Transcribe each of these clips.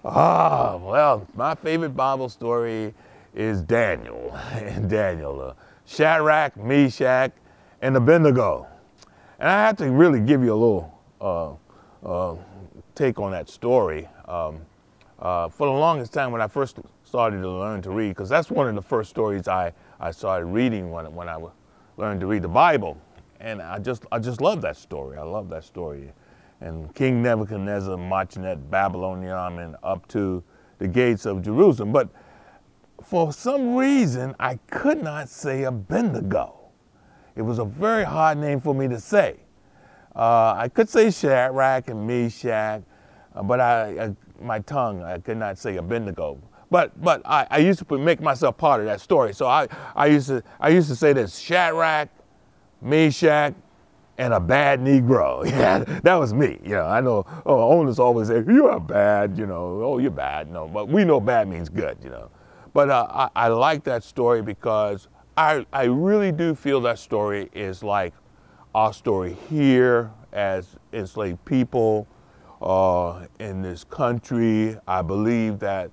Well, my favorite Bible story is Daniel. And Daniel, Shadrach, Meshach, and Abednego. And I have to really give you a little take on that story. For the longest time when I first started to learn to read, because that's one of the first stories I started reading when I learned to read the Bible. And I just love that story. I love that story. And King Nebuchadnezzar marching that Babylonian army up to the gates of Jerusalem. But for some reason, I could not say Abednego. It was a very hard name for me to say. I could say Shadrach and Meshach, but my tongue, I could not say Abednego. But I used to make myself part of that story. So I used to say this: Shadrach, Meshach, and a bad Negro. Yeah, that was me. You know, I know owners always say, "You're bad," you know, "Oh, you're bad." No, but we know bad means good, you know. But I like that story because I really do feel that story is like our story here as enslaved people in this country. I believe that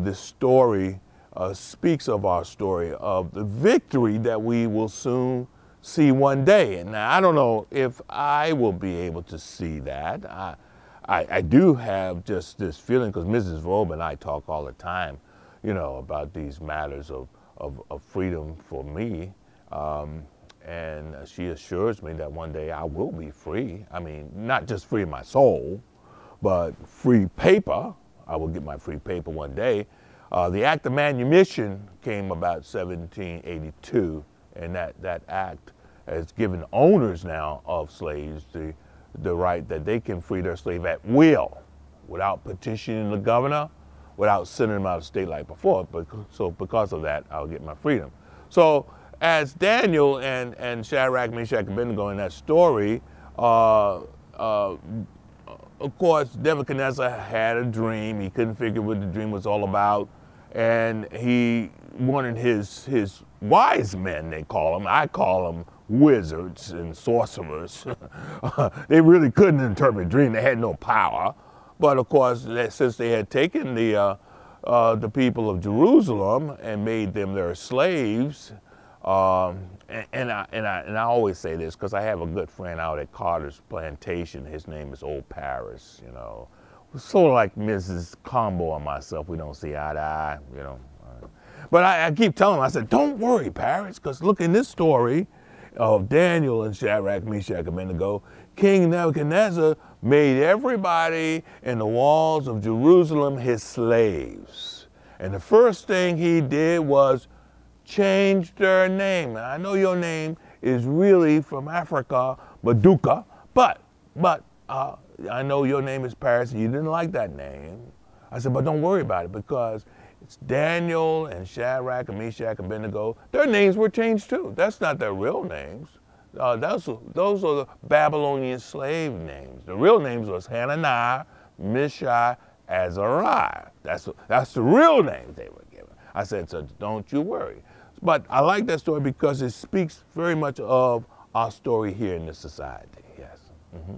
this story speaks of our story, of the victory that we will soon see one day. And I don't know if I will be able to see that. I do have just this feeling, because Mrs. Robe and I talk all the time, you know, about these matters of freedom for me. And she assures me that one day I will be free. I mean, not just free in my soul, but free paper. I will get my free paper one day. The Act of Manumission came about 1782, and that act has given owners now of slaves the right that they can free their slave at will, without petitioning the governor, without sending them out of state like before. So because of that, I'll get my freedom. So as Daniel and Shadrach, Meshach, and Abednego in that story, of course, Nebuchadnezzar had a dream. He couldn't figure what the dream was all about. And he wanted his wise men, they call them. I call them wizards and sorcerers. They really couldn't interpret dream. They had no power. But of course, since they had taken the people of Jerusalem and made them their slaves, and I always say this because I have a good friend out at Carter's plantation. His name is Old Paris, you know. Sort of like Mrs. Combo and myself, we don't see eye to eye, you know. But I keep telling him, I said, don't worry, Paris, because look, in this story of Daniel and Shadrach, Meshach, and Abednego, King Nebuchadnezzar made everybody in the walls of Jerusalem his slaves. And the first thing he did was change their name. Now, I know your name is really from Africa, Maduka, but I know your name is Paris, and you didn't like that name. I said, but don't worry about it, because it's Daniel and Shadrach and Meshach and Abednego. Their names were changed too. That's not their real names. Those are the Babylonian slave names. The real names was Hananiah, Mishael, Azariah. That's the real names they were given. I said, so don't you worry. But I like that story because it speaks very much of our story here in this society. Yes. Mm-hmm.